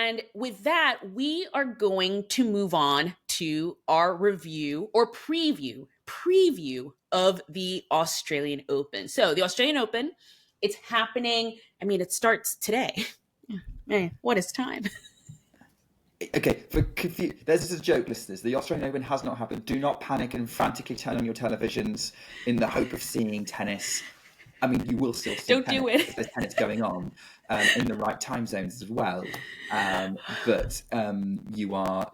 And with that, we are going to move on to our review or preview of the Australian Open. So the Australian Open, it's happening. I mean, it starts today. Man, what is time? Okay, there's just a joke, listeners. The Australian Open has not happened. Do not panic and frantically turn on your televisions in the hope of seeing tennis. I mean, you will still see Don't tennis do it. because there's tennis going on in the right time zones as well. But you are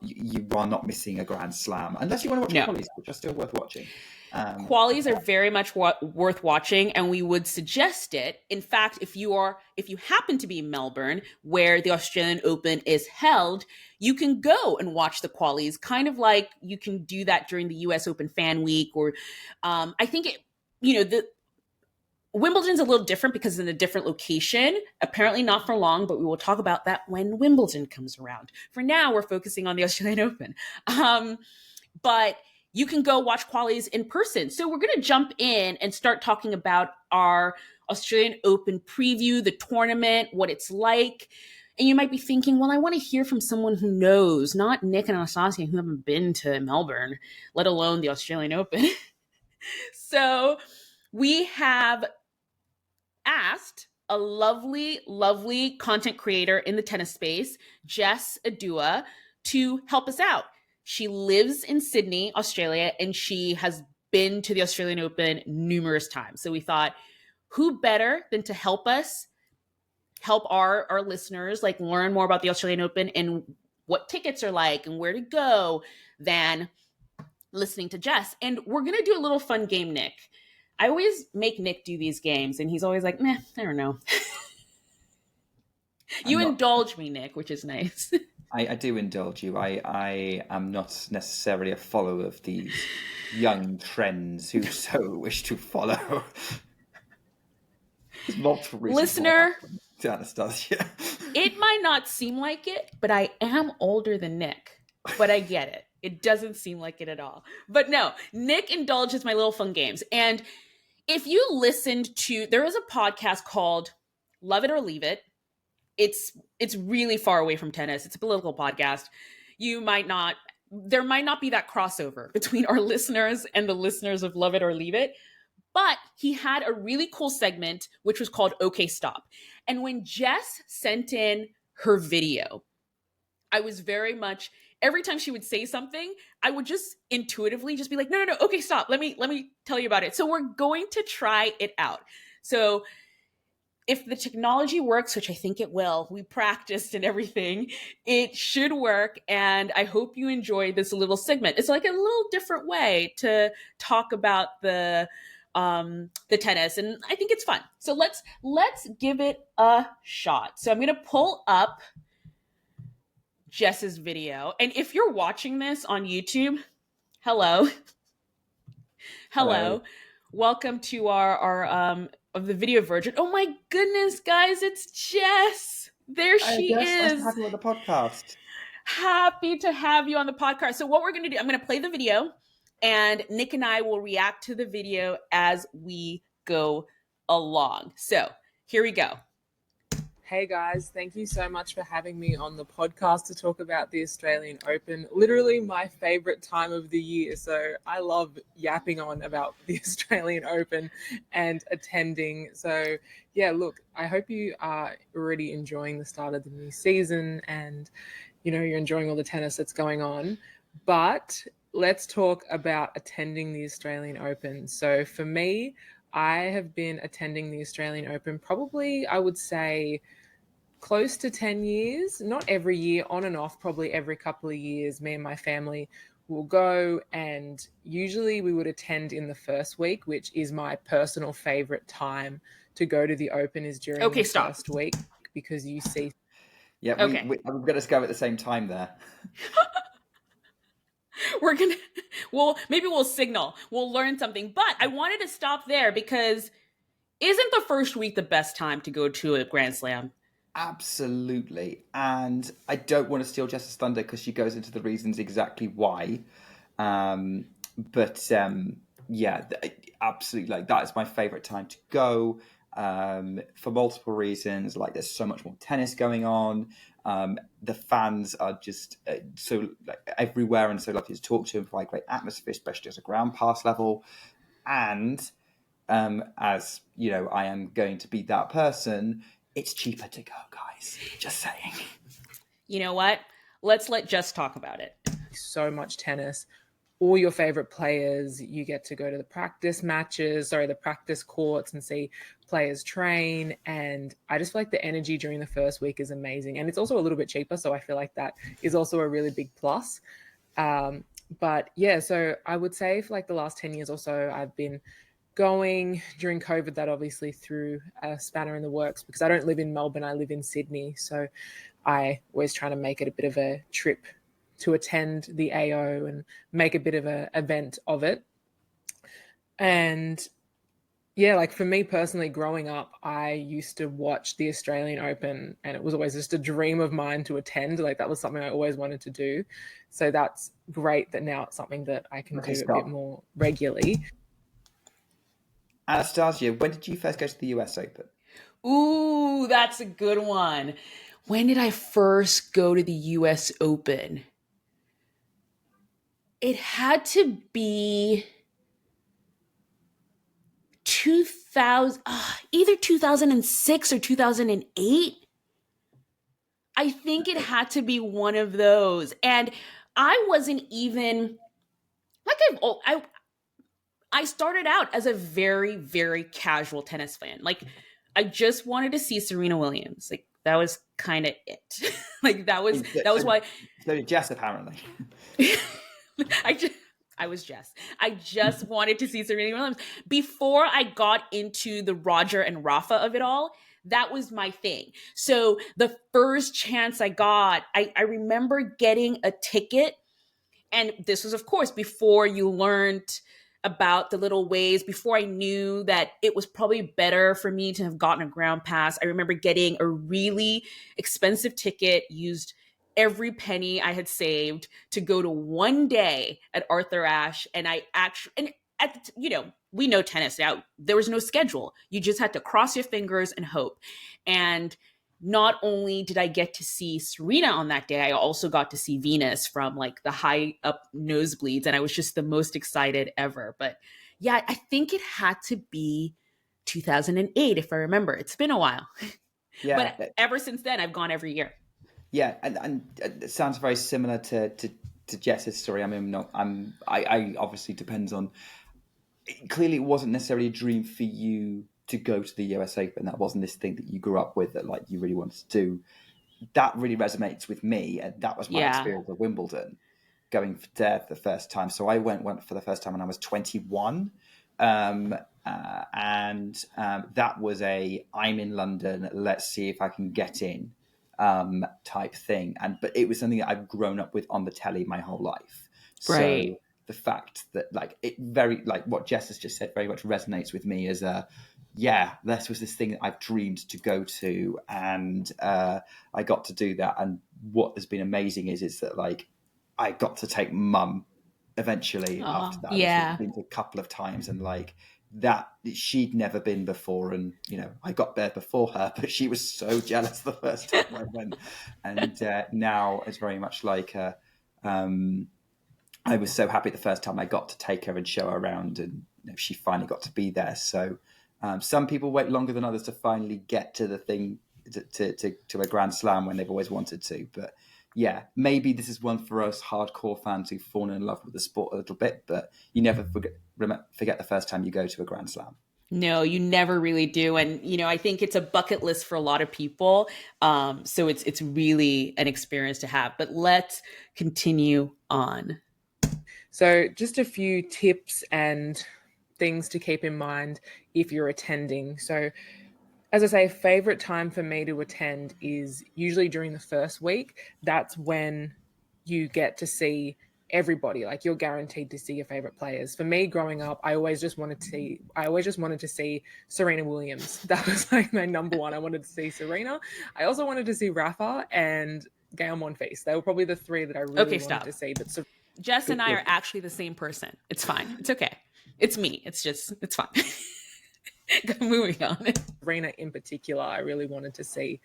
not missing a Grand Slam unless you want to watch qualies, which are still worth watching. Qualies are very much worth watching, and we would suggest it. In fact, if you happen to be in Melbourne, where the Australian Open is held, you can go and watch the qualies, kind of like you can do that during the US Open Fan Week, or I think the Wimbledon's a little different because it's in a different location. Apparently not for long, but we will talk about that when Wimbledon comes around. For now, we're focusing on the Australian Open. But you can go watch qualies in person. So we're going to jump in and start talking about our Australian Open preview, the tournament, what it's like. And you might be thinking, well, I want to hear from someone who knows, not Nick and Anastasia who haven't been to Melbourne, let alone the Australian Open. So we have asked a lovely, lovely content creator in the tennis space, Jess Adjua, to help us out. She lives in Sydney, Australia, and she has been to the Australian Open numerous times. So we thought, who better than to help us, help our listeners like learn more about the Australian Open and what tickets are like and where to go than listening to Jess. And we're going to do a little fun game, Nick. I always make Nick do these games, and he's always like, meh, I don't know. You indulge me, Nick, which is nice. I do indulge you. I am not necessarily a follower of these young trends who so wish to follow. There's multiple reasons. Listener, to Anastasia. It might not seem like it, but I am older than Nick. But I get it. It doesn't seem like it at all. But no, Nick indulges my little fun games. And if you listened to, there is a podcast called Love It or Leave It. It's really far away from tennis. It's a political podcast. There might not be that crossover between our listeners and the listeners of Love It or Leave It. But he had a really cool segment, which was called Okay, Stop. And when Jess sent in her video, I was very much, every time she would say something, I would just intuitively just be like, no, okay, stop. Let me tell you about it. So we're going to try it out. So if the technology works, which I think it will, we practiced and everything, it should work. And I hope you enjoy this little segment. It's like a little different way to talk about the tennis, and I think it's fun. So let's give it a shot. So I'm going to pull up Jess's video. And if you're watching this on YouTube, hello. Welcome to our of the video version. Oh my goodness, guys, it's Jess. There she is. I'm happy with the podcast. Happy to have you on the podcast. So what we're going to do, I'm going to play the video, and Nick and I will react to the video as we go along. So here we go. Hey guys, thank you so much for having me on the podcast to talk about the Australian Open. Literally my favorite time of the year. So I love yapping on about the Australian Open and attending. So yeah, look, I hope you are already enjoying the start of the new season and, you're enjoying all the tennis that's going on. But let's talk about attending the Australian Open. So for me, I have been attending the Australian Open probably, I would say, close to 10 years, not every year, on and off, probably every couple of years. Me and my family will go, and usually we would attend in the first week, which is my personal favorite time to go to the Open, is during the first week, because you see. Yeah, we've got to go at the same time there. Maybe we'll signal. We'll learn something. But I wanted to stop there because isn't the first week the best time to go to a Grand Slam? Absolutely. And I don't want to steal Jess's thunder because she goes into the reasons exactly why. Yeah, absolutely. Like, that is my favorite time to go for multiple reasons. Like, there's so much more tennis going on. The fans are just so like, everywhere and so lovely to talk to and provide great atmosphere, especially at a ground pass level. And as you know, I am going to be that person. It's cheaper to go, guys. Just saying. You know what? Let's let Jess talk about it. So much tennis. All your favorite players, you get to go to the practice courts and see players train. And I just feel like the energy during the first week is amazing. And it's also a little bit cheaper. So I feel like that is also a really big plus. But yeah, so I would say for like the last 10 years or so, I've been going during COVID. That obviously threw a spanner in the works because I don't live in Melbourne, I live in Sydney. So I always try to make it a bit of a trip to attend the AO and make a bit of an event of it. And yeah, like for me personally, growing up, I used to watch the Australian Open and it was always just a dream of mine to attend. Like that was something I always wanted to do. So that's great that now it's something that I can do a bit more regularly. Anastasia, when did you first go to the US Open? Ooh, that's a good one. When did I first go to the US Open? It had to be 2000, either 2006 or 2008. I think it had to be one of those. And I wasn't even like I started out as a very, very casual tennis fan. Like I just wanted to see Serena Williams. Like that was kind of it. Like that was why. So did Jess, apparently. I was Jess. I just wanted to see Serena Williams. Before I got into the Roger and Rafa of it all, that was my thing. So the first chance I got, I remember getting a ticket. And this was, of course, before you learned about the little ways, before I knew that it was probably better for me to have gotten a ground pass. I remember getting a really expensive ticket, used every penny I had saved to go to one day at Arthur Ashe. And I actually, and at, you know, we know tennis now, there was no schedule. You just had to cross your fingers and hope. And not only did I get to see Serena on that day, I also got to see Venus from like the high up nosebleeds. And I was just the most excited ever. But yeah, I think it had to be 2008, if I remember. It's been a while. Yeah. But ever since then, I've gone every year. Yeah. And it sounds very similar to Jess's story. I mean, I obviously depends on, clearly it wasn't necessarily a dream for you to go to the US Open. That wasn't this thing that you grew up with that like you really wanted to do. That really resonates with me, and that was my experience at Wimbledon, going there for the first time. So I went for the first time when I was 21, and that was I'm in London, let's see if I can get in type thing. But it was something that I've grown up with on the telly my whole life. Right. So the fact that like it very like what Jess has just said very much resonates with me as this was this thing that I've dreamed to go to, and I got to do that. And what has been amazing is that like I got to take Mum eventually after that. Yeah, I've been a couple of times, and like that she'd never been before, and you know I got there before her, but she was so jealous the first time I went, and now it's very much like I was so happy the first time I got to take her and show her around, and you know, she finally got to be there. So some people wait longer than others to finally get to the thing to a Grand Slam when they've always wanted to. But yeah, maybe this is one for us hardcore fans who've fallen in love with the sport a little bit, but you never forget the first time you go to a Grand Slam. No, you never really do. And, you know, I think it's a bucket list for a lot of people. So it's really an experience to have. But let's continue on. So just a few tips and things to keep in mind if you're attending. So as I say, favorite time for me to attend is usually during the first week. That's when you get to see everybody. Like you're guaranteed to see your favorite players. For me growing up, I always just wanted to see Serena Williams. That was like my number one. I wanted to see Serena. I also wanted to see Rafa and Gael Monfils. They were probably the three that I really wanted to see. But Jess and I are actually the same person. It's fine. It's okay. It's me. It's fine. Moving on. Serena in particular, I really wanted to see.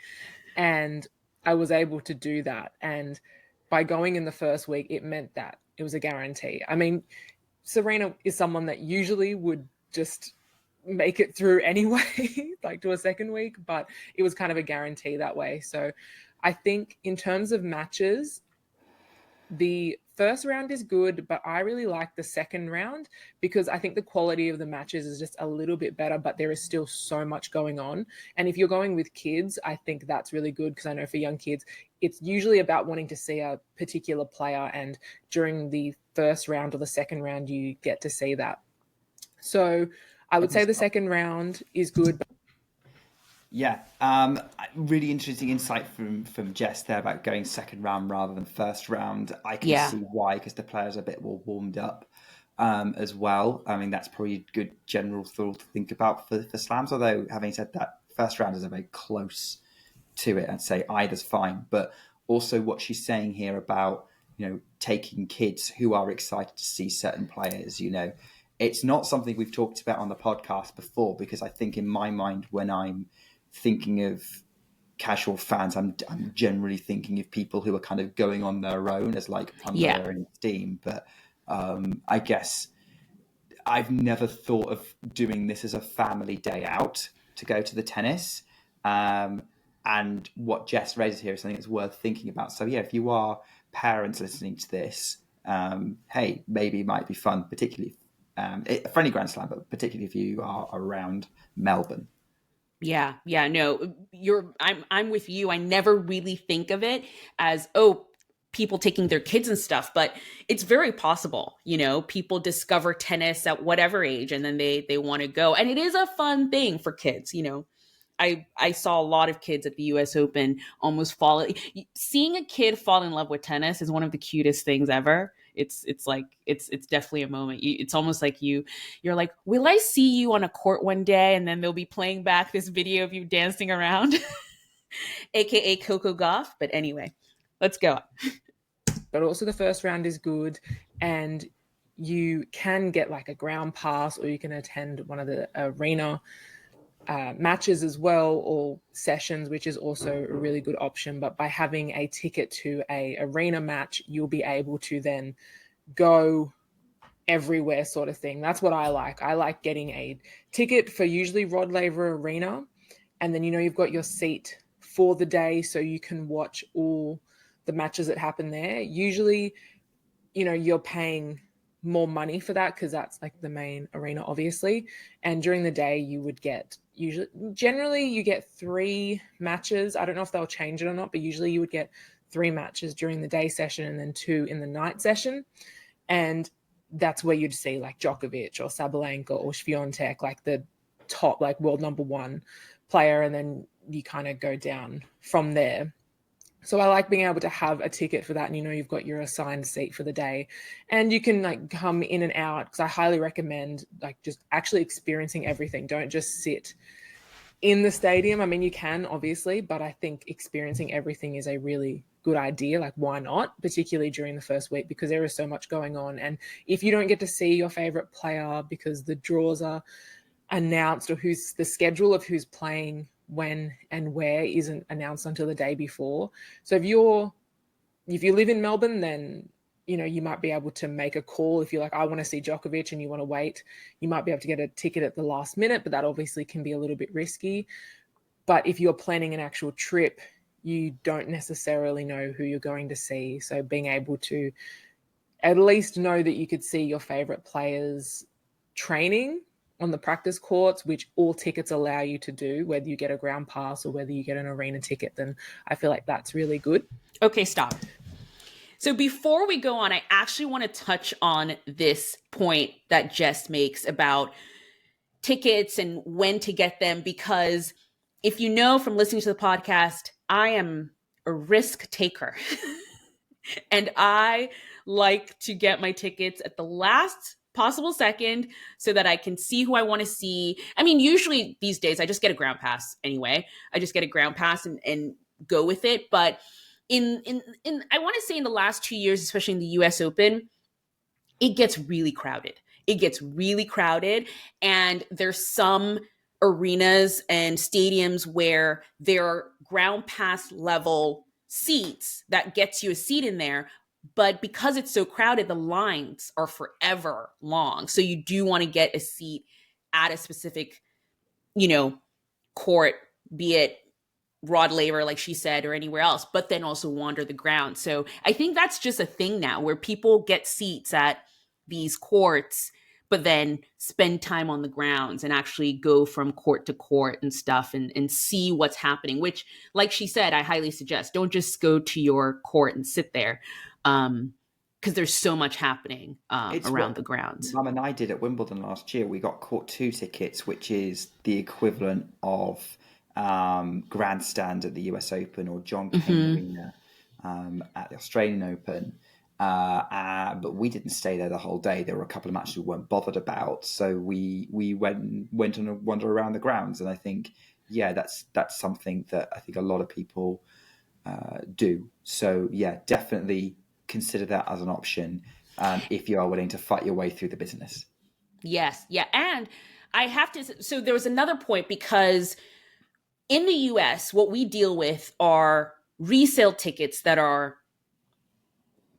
And I was able to do that. And by going in the first week, it meant that it was a guarantee. I mean, Serena is someone that usually would just make it through anyway, like to a second week, but it was kind of a guarantee that way. So I think in terms of matches, the first round is good, but I really like the second round because I think the quality of the matches is just a little bit better, but there is still so much going on. And if you're going with kids, I think that's really good because I know for young kids, it's usually about wanting to see a particular player. And during the first round or the second round, you get to see that. So I would say the second round is good. Yeah, really interesting insight from Jess there about going second round rather than first round. I can Yeah. see why, because the players are a bit more warmed up as well. I mean, that's probably a good general thought to think about for slams. Although, having said that, first rounders are very close to it. I'd say either's fine, but also what she's saying here about taking kids who are excited to see certain players. It's not something we've talked about on the podcast before, because I think in my mind, when I'm thinking of casual fans, I'm generally thinking of people who are kind of going on their own as like under Yeah. their own steam. But I guess I've never thought of doing this as a family day out to go to the tennis. And what Jess raises here is something that's worth thinking about. So yeah, if you are parents listening to this, hey, maybe it might be fun, particularly a friendly Grand Slam, but particularly if you are around Melbourne. Yeah, no, I'm with you. I never really think of it as people taking their kids and stuff, but it's very possible. People discover tennis at whatever age and then they want to go. And it is a fun thing for kids. I saw a lot of kids at the US Open almost fall. Seeing a kid fall in love with tennis is one of the cutest things ever. It's definitely a moment. It's almost like you're like, will I see you on a court one day? And then they'll be playing back this video of you dancing around, aka Coco Gauff. But anyway, let's go. But also the first round is good, and you can get like a ground pass, or you can attend one of the arena matches as well, or sessions, which is also a really good option. But by having a ticket to a arena match, you'll be able to then go everywhere, sort of thing. That's what I like. I like getting a ticket for usually Rod Laver Arena, and then you've got your seat for the day, so you can watch all the matches that happen there. Usually, you're paying more money for that because that's like the main arena, obviously. And during the day, you would get generally you get 3 matches. I don't know if they'll change it or not, but usually you would get 3 matches during the day session and then 2 in the night session. And that's where you'd see like Djokovic or Sabalenka or Swiatek, like the top, like world number 1 player. And then you kind of go down from there. So I like being able to have a ticket for that, and you've got your assigned seat for the day, and you can like come in and out, because I highly recommend like just actually experiencing everything. Don't just sit in the stadium. I mean, you can obviously, but I think experiencing everything is a really good idea. Like, why not? Particularly during the first week, because there is so much going on. And if you don't get to see your favorite player because the draws are announced, or who's the schedule of who's playing when and where isn't announced until the day before. So if you live in Melbourne, then you might be able to make a call. If you're like, I want to see Djokovic, and you want to wait, you might be able to get a ticket at the last minute, but that obviously can be a little bit risky. But if you're planning an actual trip, you don't necessarily know who you're going to see. So being able to at least know that you could see your favorite players training on the practice courts, which all tickets allow you to do, whether you get a ground pass or whether you get an arena ticket, then I feel like that's really good. Okay, stop. So before we go on, I actually want to touch on this point that Jess makes about tickets and when to get them, because if you know from listening to the podcast, I am a risk taker. And I like to get my tickets at the last possible second so that I can see who I want to see. I mean, usually these days I just get a ground pass anyway. I just get a ground pass and go with it. But in I want to say in the last 2 years, especially in the US Open, it gets really crowded. It gets really crowded. And there's some arenas and stadiums where their ground pass level seats that gets you a seat in there. But because it's so crowded, the lines are forever long. So you do want to get a seat at a specific, court, be it Rod Laver, like she said, or anywhere else, but then also wander the ground. So I think that's just a thing now where people get seats at these courts, but then spend time on the grounds and actually go from court to court and stuff and see what's happening, which, like she said, I highly suggest. Don't just go to your court and sit there. Because there's so much happening around the grounds. Mum and I did at Wimbledon last year. We got Court 2 tickets, which is the equivalent of Grandstand at the US Open or John Cain Arena at the Australian Open. But we didn't stay there the whole day. There were a couple of matches we weren't bothered about. So we went on a wander around the grounds. And I think, that's something that I think a lot of people do. So, definitely consider that as an option if you are willing to fight your way through the business. Yes. Yeah. And I have to, so there was another point, because in the US, what we deal with are resale tickets that are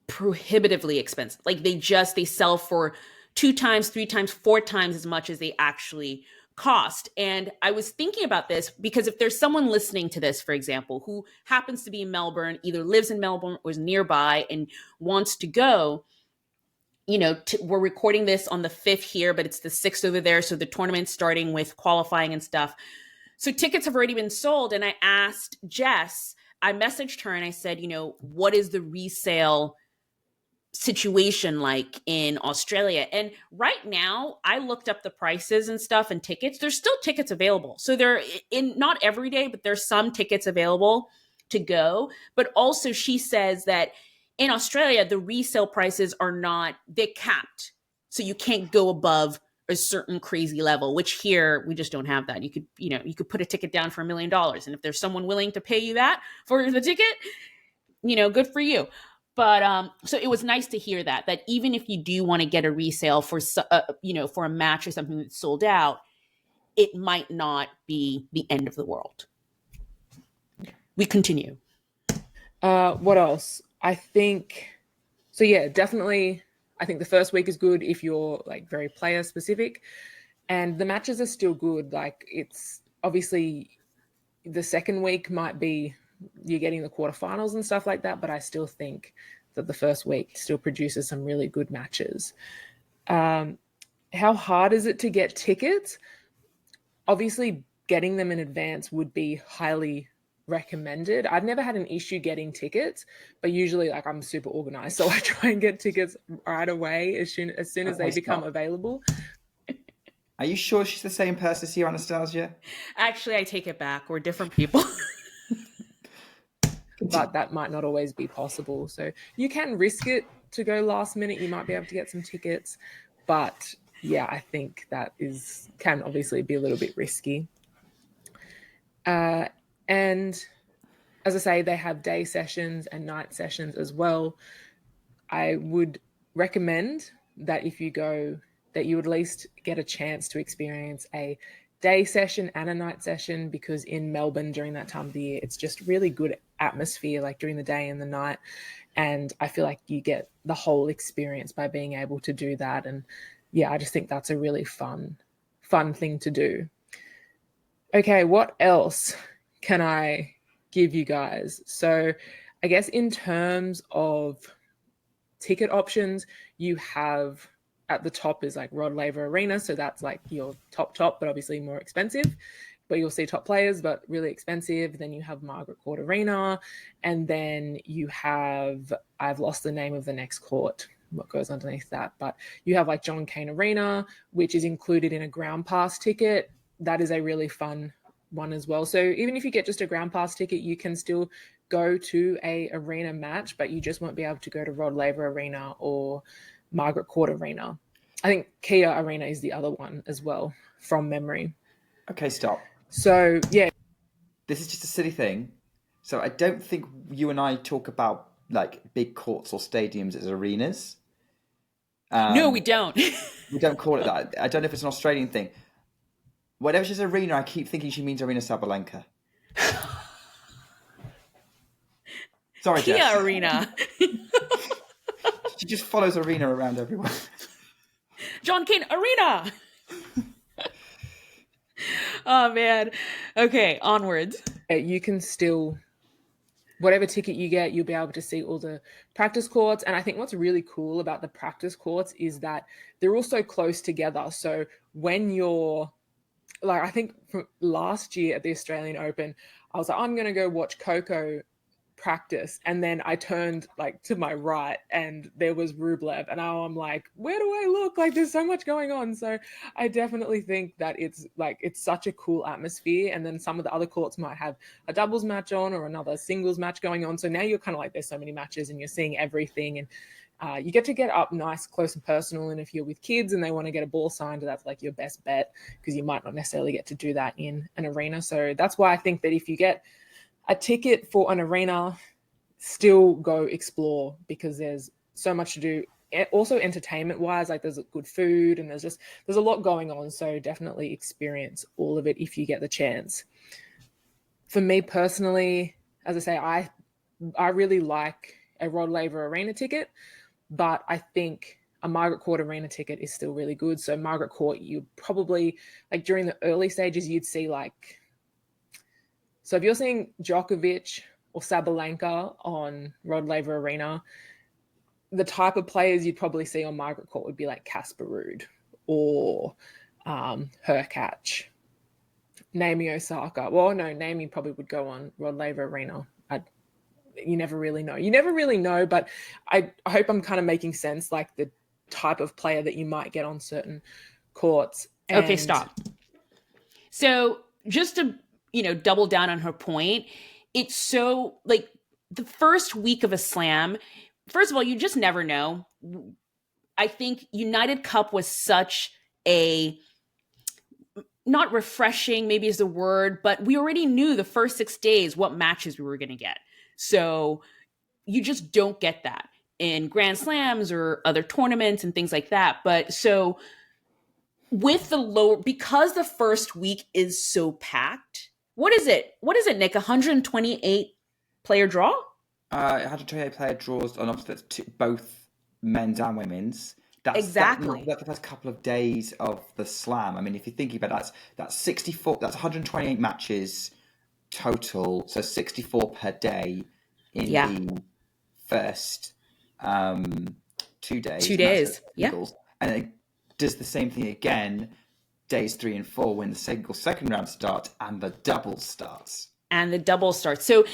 prohibitively expensive. Like they sell for 2 times, 3 times, 4 times as much as they actually cost. And I was thinking about this because if there's someone listening to this, for example, who happens to be in Melbourne, either lives in Melbourne or is nearby and wants to go, we're recording this on the 5th here, but it's the 6th over there. So the tournament's starting with qualifying and stuff. So tickets have already been sold. And I asked Jess, I messaged her and I said, what is the resale situation like in Australia? And right now I looked up the prices and stuff and tickets. There's still tickets available. So they're in, not every day, but there's some tickets available to go. But also she says that in Australia, the resale prices they're capped. So you can't go above a certain crazy level, which here we just don't have that. You could put a ticket down for $1 million. And if there's someone willing to pay you that for the ticket, good for you. But so it was nice to hear that even if you do want to get a resale for for a match or something that's sold out, it might not be the end of the world. We continue. What else? I think so. Yeah, definitely. I think the first week is good if you're like very player specific, and the matches are still good. Like it's obviously the second week might be you're getting the quarterfinals and stuff like that, but I still think that the first week still produces some really good matches. How hard is it to get tickets? Obviously, getting them in advance would be highly recommended. I've never had an issue getting tickets, but usually like I'm super organized, so I try and get tickets right away as soon as they become available. Are you sure she's the same person as you, Anastasia? Actually, I take it back. We're different people. But that might not always be possible. So you can risk it to go last minute. You might be able to get some tickets. But yeah, I think that can obviously be a little bit risky. And as I say, they have day sessions and night sessions as well. I would recommend that if you go, that you would at least get a chance to experience a day session and a night session, because in Melbourne during that time of the year, it's just really good atmosphere, like during the day and the night. And I feel like you get the whole experience by being able to do that. And yeah, I just think that's a really fun thing to do. Okay, what else can I give you guys? So I guess in terms of ticket options, you have at the top is like Rod Laver Arena. So that's like your top, but obviously more expensive. But you'll see top players, but really expensive. Then you have Margaret Court Arena. And then you have, I've lost the name of the next court, what goes underneath that. But you have like John Cain Arena, which is included in a ground pass ticket. That is a really fun one as well. So even if you get just a ground pass ticket, you can still go to a arena match, but you just won't be able to go to Rod Laver Arena or Margaret Court Arena. I think Kia Arena is the other one as well, from memory. Okay, stop. So, yeah. This is just a silly thing. So I don't think you and I talk about like big courts or stadiums as arenas. No, we don't. We don't call it that. I don't know if it's an Australian thing. Whenever she says arena, I keep thinking she means Arena Sabalenka. Sorry, Kia Jess. Arena. She just follows Arena around everywhere. John Kane Arena. Oh man. Okay, onwards. You can still, whatever ticket you get, you'll be able to see all the practice courts. And I think what's really cool about the practice courts is that they're all so close together. So when you're like, I think from last year at the Australian Open, I was like, I'm going to go watch Coco practice, and then I turned like to my right and there was Rublev, and now I'm like, where do I look? Like, there's so much going on. So I definitely think that it's such a cool atmosphere. And then some of the other courts might have a doubles match on or another singles match going on, so now you're kind of like, there's so many matches and you're seeing everything, and you get to get up nice, close and personal. And if you're with kids and they want to get a ball signed, that's like your best bet, because you might not necessarily get to do that in an arena. So that's why I think that if you get a ticket for an arena, still go explore, because there's so much to do. Also entertainment wise, like there's good food and there's a lot going on. So definitely experience all of it if you get the chance. For me personally, as I say, I really like a Rod Laver Arena ticket, but I think a Margaret Court Arena ticket is still really good. So Margaret Court, you probably, like during the early stages, you'd see like, so if you're seeing Djokovic or Sabalenka on Rod Laver Arena, the type of players you'd probably see on Margaret Court would be like Casper Ruud or Hurkacz, Naomi Osaka. Well, no, Naomi probably would go on Rod Laver Arena. You never really know. You never really know, but I hope I'm kind of making sense, like the type of player that you might get on certain courts. Okay, stop. So just to, double down on her point, it's so like the first week of a slam, first of all, you just never know. I think United Cup was such a, not refreshing, maybe is the word, but we already knew the first 6 days what matches we were going to get. So you just don't get that in Grand Slams or other tournaments and things like that. But so with the lower, because the first week is so packed, what is it, Nick? 128 player draw? 128 player draws on obviously both men's and women's. That's exactly. That's the first couple of days of the slam. I mean, if you're thinking about that, that's 64. That's 128 matches total. So 64 per day in the first 2 days. 2 days. Yeah. And it does the same thing again days 3 and 4 when the second round starts and the double starts. So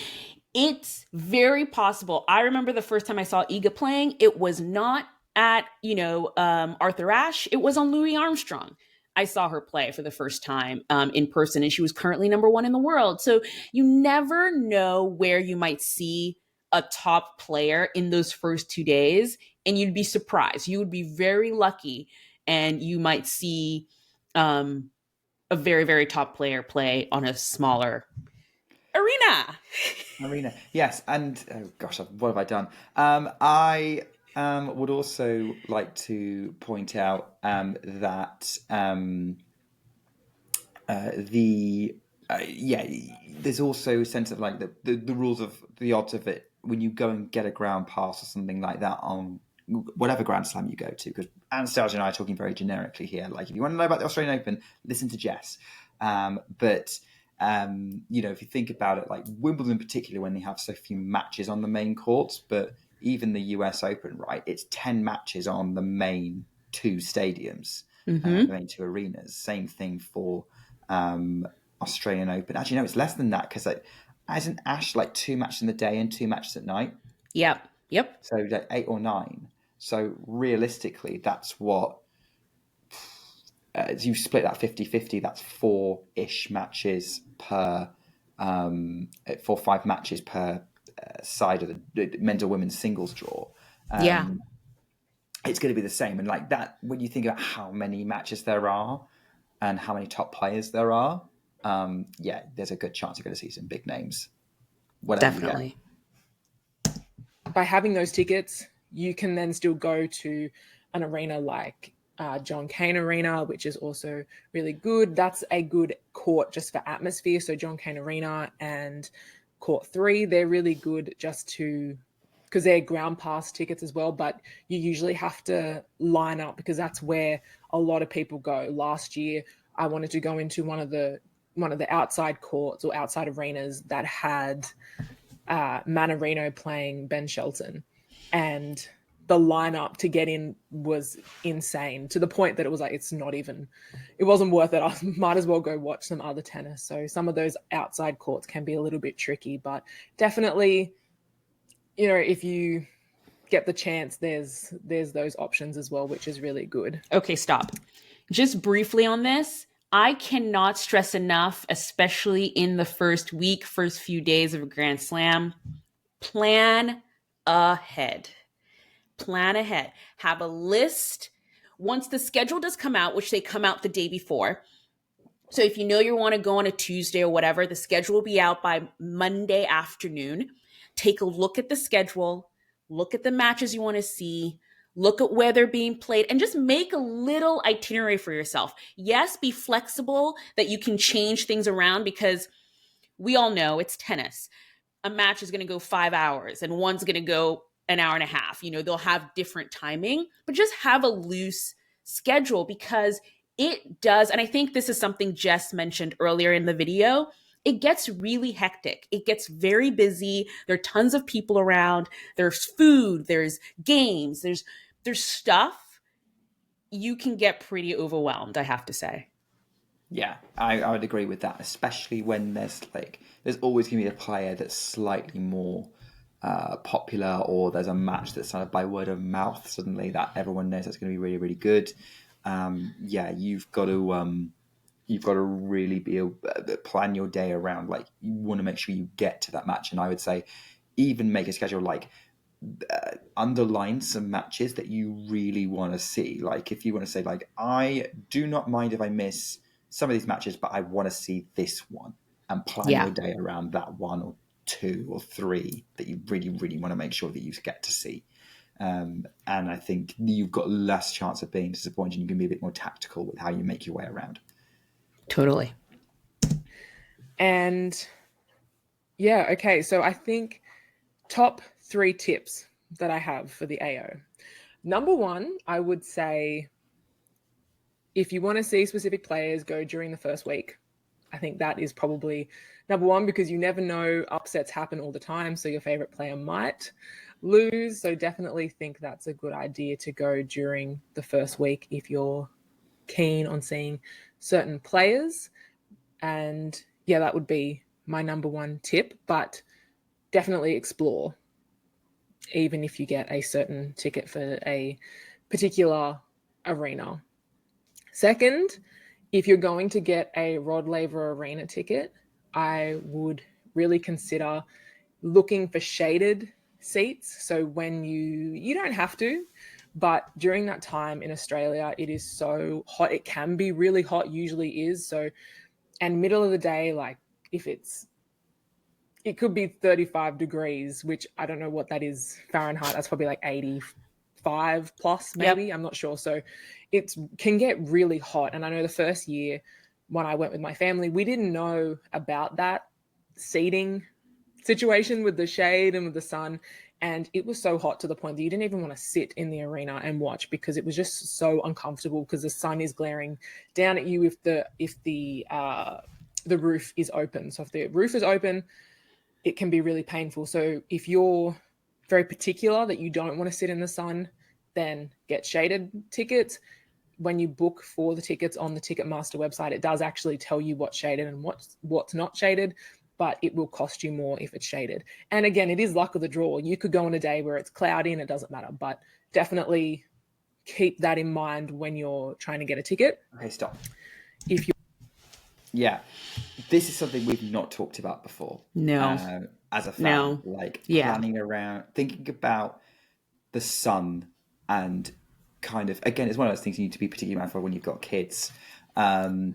it's very possible. I remember the first time I saw Iga playing, it was not at, Arthur Ashe. It was on Louis Armstrong. I saw her play for the first time in person, and she was currently number 1 in the world. So you never know where you might see a top player in those first 2 days, and you'd be surprised. You would be very lucky, and you might see a very, very top player play on a smaller arena. Yes. And oh gosh, what have I done? I would also like to point out that there's also a sense of like the rules of the odds of it when you go and get a ground pass or something like that on whatever Grand Slam you go to, because Anastasia and I are talking very generically here. Like, if you want to know about the Australian Open, listen to Jess. But if you think about it, like Wimbledon particularly, when they have so few matches on the main courts, but even the US Open, right, it's 10 matches on the main 2 stadiums, the main 2 arenas. Same thing for Australian Open. Actually, no, it's less than that, because isn't Ashe like 2 matches in the day and 2 matches at night? Yep. So like 8 or 9. So realistically, that's what, you split that 50-50, that's 4-ish matches per, 4-5 matches per side of the men's or women's singles draw. It's going to be the same. And like that, when you think about how many matches there are and how many top players there are, there's a good chance you're going to see some big names. Definitely. By having those tickets, you can then still go to an arena like John Cain Arena, which is also really good. That's a good court just for atmosphere. So John Cain Arena and court 3. They're really good just to, because they're ground pass tickets as well, but you usually have to line up because that's where a lot of people go. Last year, I wanted to go into one of the outside courts or outside arenas that had Manarino playing Ben Shelton, and the lineup to get in was insane, to the point that it was like, it wasn't worth it. I might as well go watch some other tennis. So some of those outside courts can be a little bit tricky, but definitely, if you get the chance, there's those options as well, which is really good. Okay, stop. Just briefly on this, I cannot stress enough, especially in the first few days of a Grand Slam, plan ahead. Plan ahead. Have a list. Once the schedule does come out, which they come out the day before. So if you know you want to go on a Tuesday or whatever, the schedule will be out by Monday afternoon. Take a look at the schedule, look at the matches you want to see, look at where they're being played, and just make a little itinerary for yourself. Yes, be flexible that you can change things around, because we all know it's tennis. A match is going to go 5 hours and one's going to go an hour and a half. They'll have different timing, but just have a loose schedule, because it does. And I think this is something Jess mentioned earlier in the video. It gets really hectic. It gets very busy. There are tons of people around. There's food, there's games, there's stuff. You can get pretty overwhelmed, I have to say. Yeah, I would agree with that, especially when there's always going to be a player that's slightly more popular, or there's a match that's kind of by word of mouth suddenly that everyone knows that's going to be really, really good. You've got to really plan your day around, like, you want to make sure you get to that match. And I would say even make a schedule, like, underline some matches that you really want to see. Like, if you want to say, like, I do not mind if I miss some of these matches, but I want to see this one, and plan your day around that one or two or three that you really, really want to make sure that you get to see. And I think you've got less chance of being disappointed. You can be a bit more tactical with how you make your way around. Totally. And yeah, okay. So I think top 3 tips that I have for the AO. Number 1, I would say, if you want to see specific players, go during the first week. I think that is probably number 1, because you never know, upsets happen all the time. So your favorite player might lose. So definitely think that's a good idea to go during the first week if you're keen on seeing certain players. And yeah, that would be my number 1 tip, but definitely explore, even if you get a certain ticket for a particular arena. Second, if you're going to get a Rod Laver Arena ticket, I would really consider looking for shaded seats. So when you don't have to, but during that time in Australia, it is so hot. It can be really hot, usually is. So, and middle of the day, like, if it could be 35 degrees, which I don't know what that is Fahrenheit. That's probably like 85 plus, maybe. Yep. I'm not sure. So it can get really hot. And I know the first year when I went with my family, we didn't know about that seating situation with the shade and with the sun. And it was so hot to the point that you didn't even want to sit in the arena and watch, because it was just so uncomfortable, because the sun is glaring down at you if the roof is open. So if the roof is open, it can be really painful. So if you're very particular that you don't want to sit in the sun, then get shaded tickets. When you book for the tickets on the Ticketmaster website, it does actually tell you what's shaded and what's not shaded, but it will cost you more if it's shaded. And again, it is luck of the draw. You could go on a day where it's cloudy and it doesn't matter, but definitely keep that in mind when you're trying to get a ticket. Okay, stop. If you Yeah, this is something we've not talked about before. No. As a fan, No. Planning around, thinking about the sun, and kind of, again, it's one of those things you need to be particularly mindful of when you've got kids. I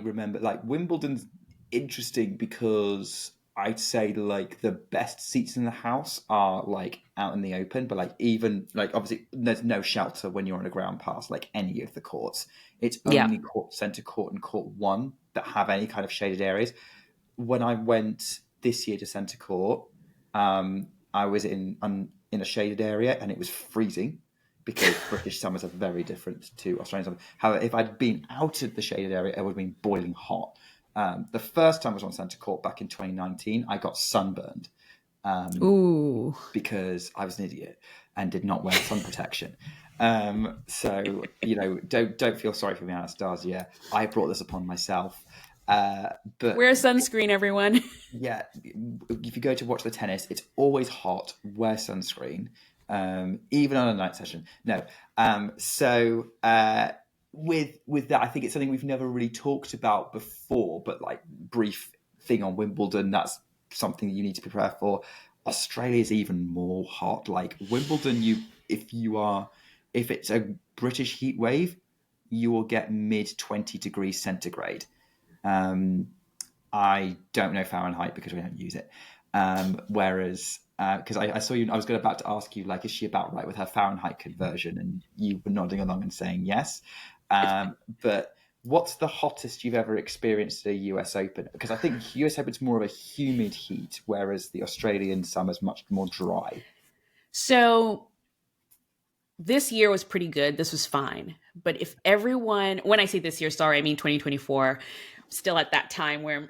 remember, like, Wimbledon's interesting because I'd say, like, the best seats in the house are, like, out in the open, but, like, even, like, obviously there's no shelter when you're on a ground pass, like any of the courts. It's only centre court and court 1 that have any kind of shaded areas. when I went this year to Centre Court, I was in a shaded area and it was freezing because British summers are very different to Australian summers. However, if I'd been out of the shaded area, it would have been boiling hot. The first time I was on Centre Court back in 2019, I got sunburned Ooh. because I was an idiot and did not wear sun protection. So, don't feel sorry for me, Anastasia. I brought this upon myself. But Wear sunscreen, everyone. yeah, if you go to watch the tennis, it's always hot. Wear sunscreen, even on a night session. No, with that, I think it's something we've never really talked about before. But like brief thing on Wimbledon, that's something that you need to prepare for. Australia is even more hot. Like Wimbledon, if it's a British heat wave, you will get mid 20 degrees centigrade. I don't know Fahrenheit because we don't use it. Whereas, because I saw you, I was about to ask you, like, is she about right with her Fahrenheit conversion? And you were nodding along and saying yes. But what's the hottest you've ever experienced at a US Open? Because I think US Open's more of a humid heat, whereas the Australian summer's much more dry. So this year was pretty good. This was fine. But if everyone, when I say this year, sorry, I mean 2024, still at that time where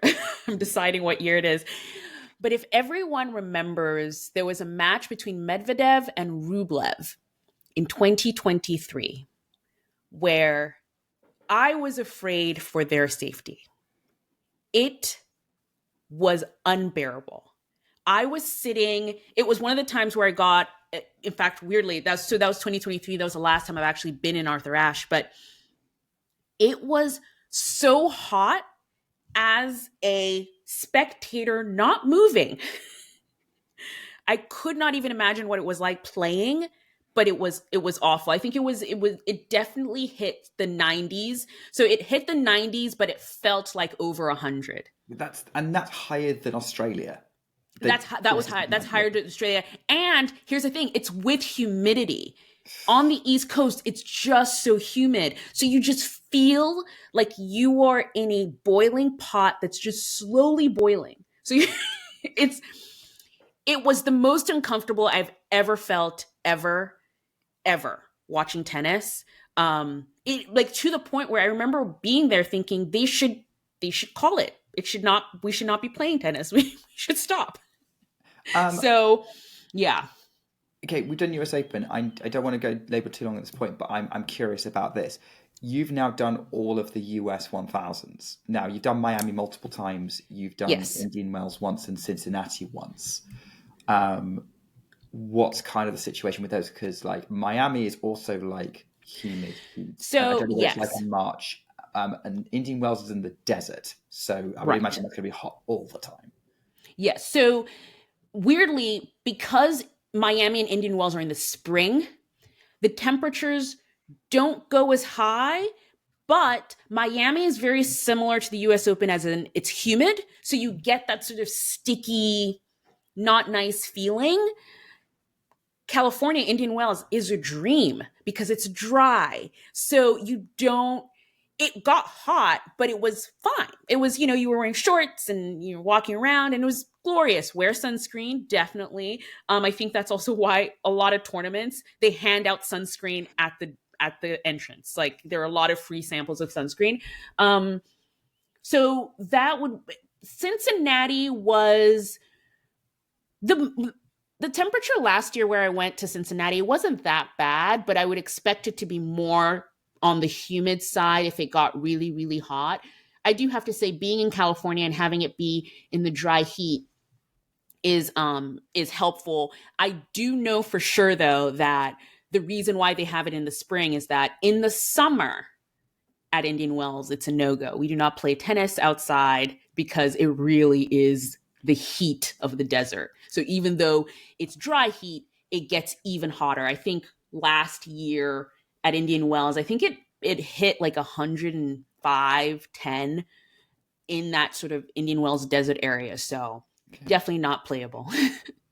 I'm deciding what year it is. But if everyone remembers, there was a match between Medvedev and Rublev in 2023 where I was afraid for their safety. It was unbearable. I was sitting, it was one of the times where I got, in fact, weirdly, that was 2023. That was the last time I've actually been in Arthur Ashe, but it was so hot as a spectator not moving. I could not even imagine what it was like playing, but it was awful. I think it definitely hit the 90s. So it hit the 90s, but it felt like over 100. That's higher than Australia. That was high. That's higher than Australia. And here's the thing: it's with humidity. On the East Coast, it's just so humid. So you just feel like you are in a boiling pot that's just slowly boiling. So it was the most uncomfortable I've ever felt, ever watching tennis. It like to the point where I remember being there thinking they should call it. We should not be playing tennis. We should stop. So, yeah. Okay, we've done US Open. I don't want to go labour too long at this point, but I'm curious about this. You've now done all of the US 1000s. Now, you've done Miami multiple times. You've done Indian Wells once and Cincinnati once. What's kind of the situation with those? Because like Miami is also like humid heat. So, I don't know what yes. it's like in March. And Indian Wells is in the desert. So I would imagine that's going to be hot all the time. Yes. So weirdly, because Miami and Indian Wells are in the spring, the temperatures don't go as high, but Miami is very similar to the US Open as in it's humid. So you get that sort of sticky, not nice feeling. California, Indian Wells is a dream because it's dry. So it got hot, but it was fine. It was, you were wearing shorts and you're walking around and it was glorious. Wear sunscreen, definitely. I think that's also why a lot of tournaments, they hand out sunscreen at the entrance. Like there are a lot of free samples of sunscreen. So Cincinnati was the temperature last year where I went to Cincinnati, it wasn't that bad, but I would expect it to be more on the humid side if it got really, really hot. I do have to say being in California and having it be in the dry heat is helpful. I do know for sure though that the reason why they have it in the spring is that in the summer at Indian Wells, it's a no-go. We do not play tennis outside because it really is the heat of the desert. So even though it's dry heat, it gets even hotter. I think last year at Indian Wells, I think it hit like 105, 10 in that sort of Indian Wells desert area. So definitely not playable.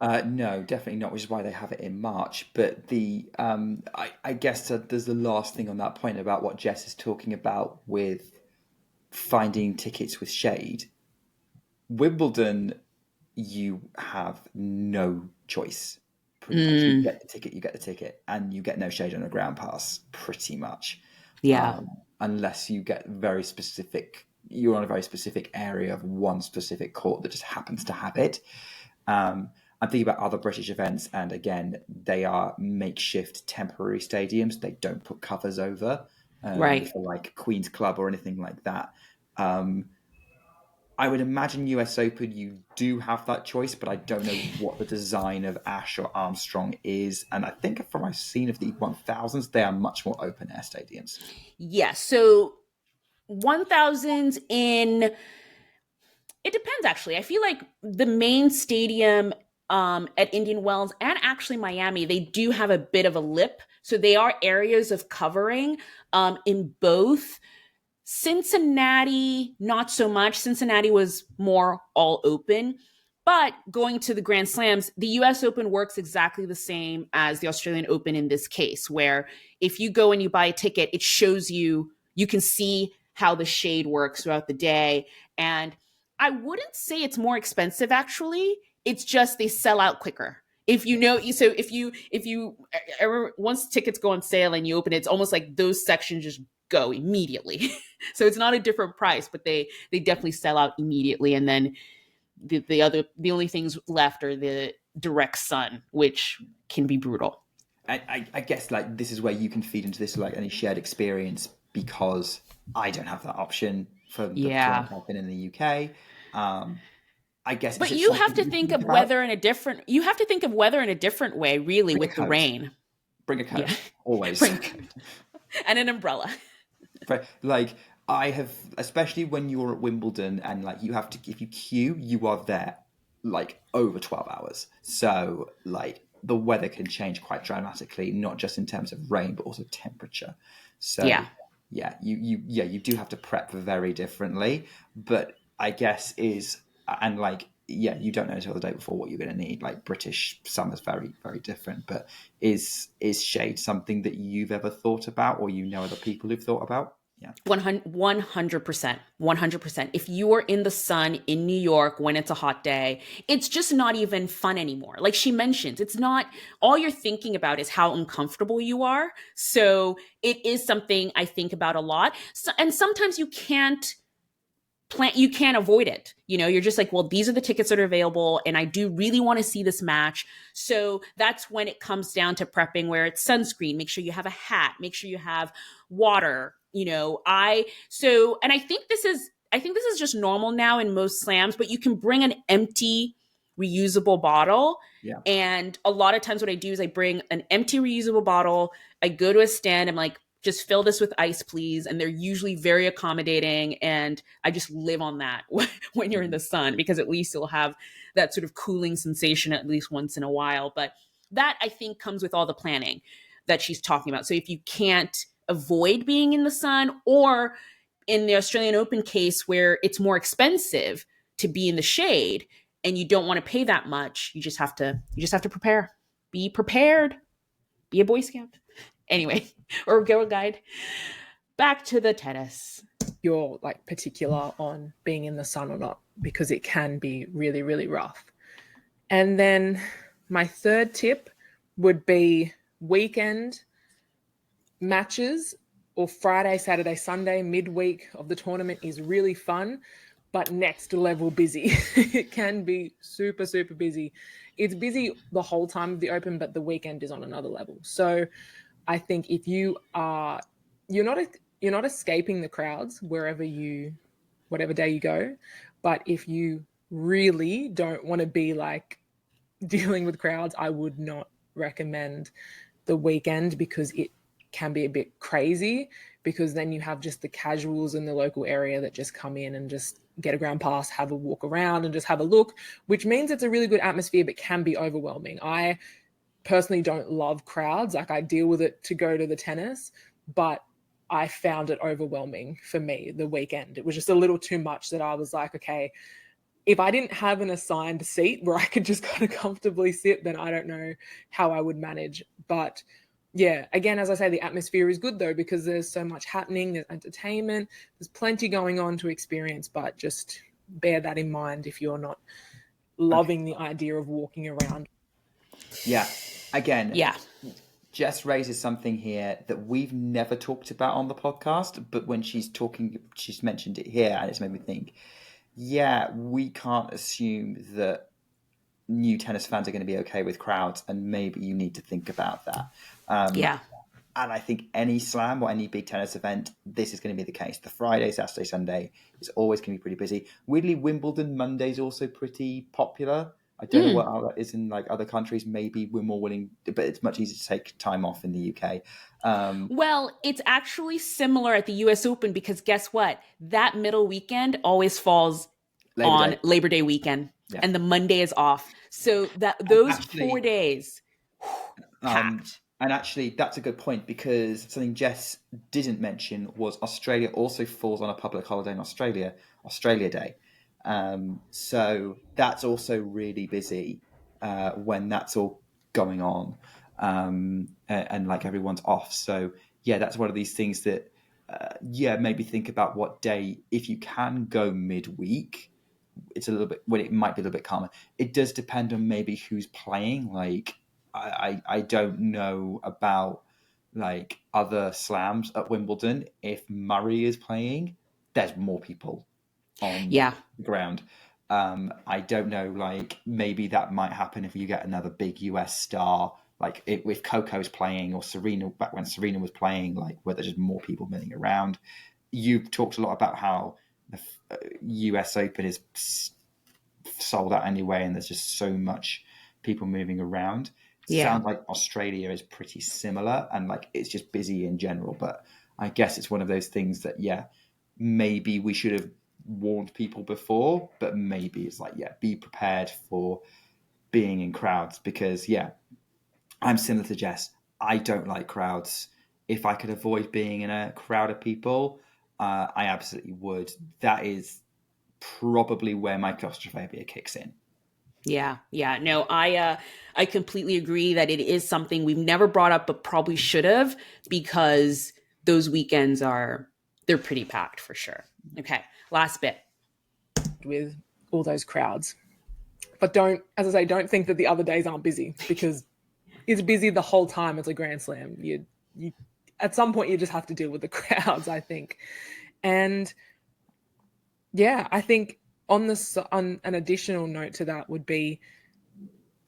No, definitely not, which is why they have it in March. But I guess there's the last thing on that point about what Jess is talking about with finding tickets with shade. Wimbledon, you have no choice. Pretty much, you get the ticket, and you get no shade on a ground pass. Pretty much, Yeah. unless you get very specific. You're on a very specific area of one specific court that just happens to have it. I'm thinking about other British events, and again, they are makeshift temporary stadiums. They don't put covers over Right. for like Queen's Club or anything like that. I would imagine US Open, you do have that choice, but I don't know what the design of Ash or Armstrong is. And I think from what I've seen of the 1000s, they are much more open air stadiums. Yes. So 1000s it depends actually. I feel like the main stadium at Indian Wells and actually Miami, they do have a bit of a lip. So they are areas of covering in both. Cincinnati, not so much. Cincinnati was more all open. But going to the Grand Slams, the US Open works exactly the same as the Australian Open in this case, where if you go and you buy a ticket, it shows you, you can see how the shade works throughout the day. And I wouldn't say it's more expensive, actually. It's just they sell out quicker. If you know, so if you once tickets go on sale and you open it, it's almost like those sections just go immediately. So it's not a different price, but they definitely sell out immediately. And then the only things left are the direct sun, which can be brutal. I guess like this is where you can feed into this like any shared experience, because I don't have that option for the Yeah. club I've been in the UK. I guess, But you have to think of weather in a different way, really, with the rain. Bring a coat, Yeah. always. And an umbrella. Like I have, especially when you're at Wimbledon and like you have to, if you queue, you are there like over 12 hours. So like the weather can change quite dramatically, not just in terms of rain, but also temperature. So you do have to prep very differently. But I guess you don't know until the day before what you're going to need. Like British summer's very, very different. But is shade something that you've ever thought about, or you know other people who've thought about? Yeah. 100%. 100%. If you are in the sun in New York when it's a hot day, it's just not even fun anymore. Like she mentions, it's not, all you're thinking about is how uncomfortable you are. So it is something I think about a lot. So, and sometimes you can't avoid it. You know, you're just like, well, these are the tickets that are available and I do really want to see this match. So that's when it comes down to prepping, where it's sunscreen, make sure you have a hat, make sure you have water, you know. I think this is just normal now in most slams, but you can bring an empty reusable bottle. Yeah. And a lot of times what I do is I bring an empty reusable bottle, I go to a stand, I'm like, just fill this with ice, please. And they're usually very accommodating. And I just live on that when you're in the sun, because at least you'll have that sort of cooling sensation at least once in a while. But that, I think, comes with all the planning that she's talking about. So if you can't avoid being in the sun, or in the Australian Open case where it's more expensive to be in the shade and you don't want to pay that much, you just have to prepare. Be prepared. Be a Boy Scout. Anyway, or Girl Guide. Back to the tennis. You're like particular on being in the sun or not, because it can be really, really rough. And then my third tip would be weekend matches, or Friday, Saturday, Sunday, midweek of the tournament is really fun, but next level busy. It can be super, super busy. It's busy the whole time of the Open, but the weekend is on another level. So I think if you're not escaping the crowds whatever day you go, but if you really don't want to be like dealing with crowds, I would not recommend the weekend, because it can be a bit crazy, because then you have just the casuals in the local area that just come in and just get a ground pass, have a walk around and just have a look, which means it's a really good atmosphere, but can be overwhelming. I personally don't love crowds. Like I deal with it to go to the tennis, but I found it overwhelming for me the weekend. It was just a little too much that I was like, okay, if I didn't have an assigned seat where I could just kind of comfortably sit, then I don't know how I would manage. But yeah, again, as I say, the atmosphere is good though, because there's so much happening, there's entertainment, there's plenty going on to experience, but just bear that in mind if you're not loving the idea of walking around. Yeah. Again, Yeah. Jess raises something here that we've never talked about on the podcast, but when she's talking, she's mentioned it here, and it's made me think, yeah, we can't assume that new tennis fans are going to be okay with crowds, and maybe you need to think about that. Yeah. And I think any slam or any big tennis event, this is going to be the case. The Friday, Saturday, Sunday is always going to be pretty busy. Weirdly, Wimbledon Monday is also pretty popular. I don't know what that is in like other countries. Maybe we're more willing, but it's much easier to take time off in the UK. Well, it's actually similar at the US Open because guess what? That middle weekend always falls on Labor Day weekend, and the Monday is off. So that those 4 days packed. And actually, that's a good point, because something Jess didn't mention was Australia also falls on a public holiday in Australia, Australia Day. So that's also really busy when that's all going on, and like everyone's off. So yeah, that's one of these things that maybe think about what day, if you can go midweek, it's a little bit, well, it might be a little bit calmer. It does depend on maybe who's playing. Like I don't know about like other slams at Wimbledon. If Murray is playing, there's more people on the ground. I don't know, like maybe that might happen if you get another big US star, like if Coco's playing, or Serena, back when Serena was playing, like where there's just more people milling around. You've talked a lot about how the US Open is sold out anyway, and there's just so much people moving around. Sounds like Australia is pretty similar, and like it's just busy in general. But I guess it's one of those things that maybe we should have warned people before, but maybe it's like be prepared for being in crowds, because I'm similar to Jess. I don't like crowds. If I could avoid being in a crowd of people, I absolutely would. That is probably where my claustrophobia kicks in. Yeah. No, I completely agree that it is something we've never brought up, but probably should have, because those weekends they're pretty packed for sure. Okay, last bit. With all those crowds, but don't think that the other days aren't busy, because it's busy the whole time. It's a Grand Slam. You at some point you just have to deal with the crowds, I think. And I think on an additional note to that would be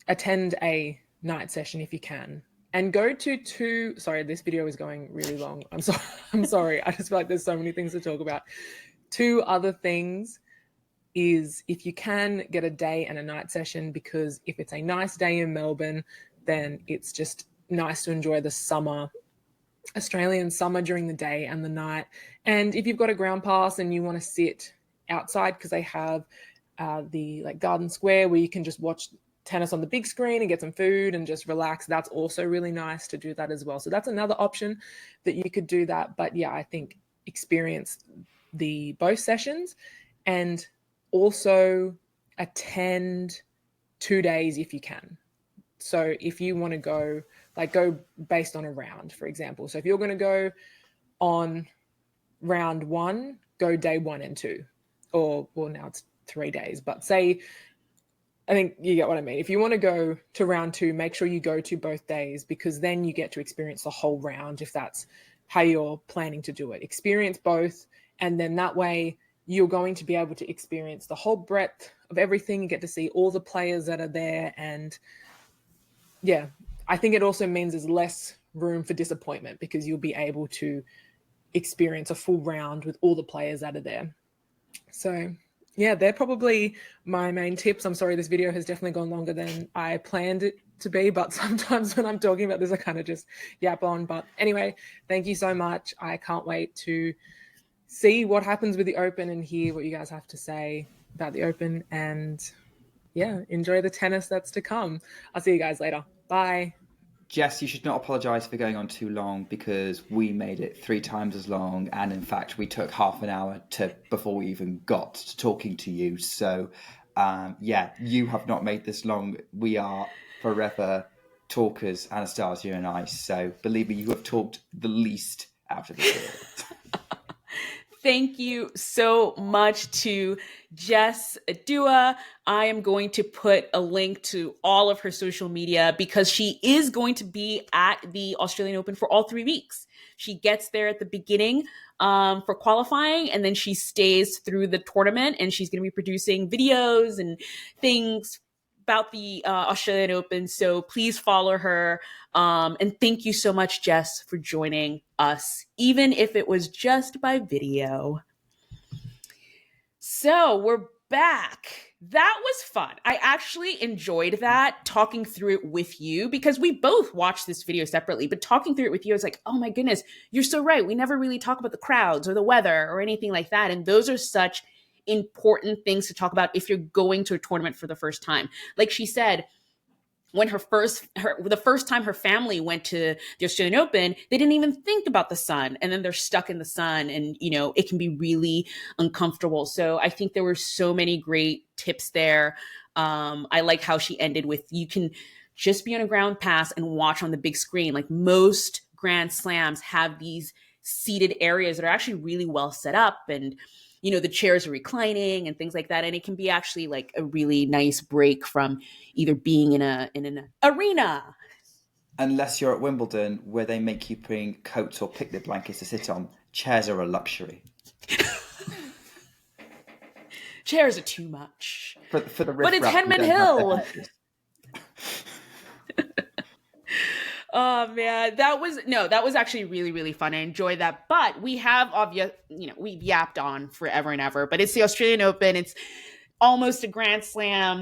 attend a night session if you can, and go to two. Sorry, this video is going really long. I'm sorry. I just feel like there's so many things to talk about. Two other things is, if you can, get a day and a night session, because if it's a nice day in Melbourne, then it's just nice to enjoy the summer, Australian summer, during the day and the night. And if you've got a ground pass and you want to sit outside, because they have the like Garden Square where you can just watch tennis on the big screen and get some food and just relax, that's also really nice to do that as well. So that's another option that you could do that. But I think experience both sessions, and also attend 2 days if you can. So if you want to go based on a round, for example. So if you're going to go on round 1, go day 1 and 2, or now it's 3 days, but say, I think you get what I mean. If you want to go to round 2, make sure you go to both days, because then you get to experience the whole round, if that's how you're planning to do it. Experience both, and then that way you're going to be able to experience the whole breadth of everything. You get to see all the players that are there, and I think it also means there's less room for disappointment, because you'll be able to experience a full round with all the players that are there. So they're probably my main tips. I'm sorry, this video has definitely gone longer than I planned it to be, but sometimes when I'm talking about this, I kind of just yap on. But anyway, thank you so much. I can't wait to see what happens with the Open and hear what you guys have to say about the Open, and enjoy the tennis that's to come. I'll see you guys later. Bye. Jess, you should not apologise for going on too long, because we made it 3 times as long, and in fact we took half an hour before we even got to talking to you. So you have not made this long. We are forever talkers, Anastasia and I, so believe me, you have talked the least out of the two. Thank you so much to Jess Adjua. I am going to put a link to all of her social media because she is going to be at the Australian Open for all 3 weeks. She gets there at the beginning for qualifying, and then she stays through the tournament, and she's going to be producing videos and things about the Australian Open. So please follow her. And thank you so much, Jess, for joining us, even if it was just by video. So we're back. That was fun. I actually enjoyed that, talking through it with you, because we both watched this video separately, but talking through it with you, I was like, oh my goodness, you're so right. We never really talk about the crowds or the weather or anything like that. And those are such important things to talk about if you're going to a tournament for the first time. Like she said, when the first time her family went to the Australian Open, they didn't even think about the sun, and then they're stuck in the sun, and it can be really uncomfortable. So I think there were so many great tips there. I like how she ended with, you can just be on a ground pass and watch on the big screen. Like, most Grand Slams have these seated areas that are actually really well set up, and the chairs are reclining and things like that. And it can be actually like a really nice break from either being in an arena. Unless you're at Wimbledon, where they make you bring coats or picnic blankets to sit on, chairs are a luxury. Chairs are too much. For the but it's Henman Hill. Oh man, that was actually really, really fun. I enjoyed that. But we have we've yapped on forever and ever, but it's the Australian Open. It's almost a Grand Slam.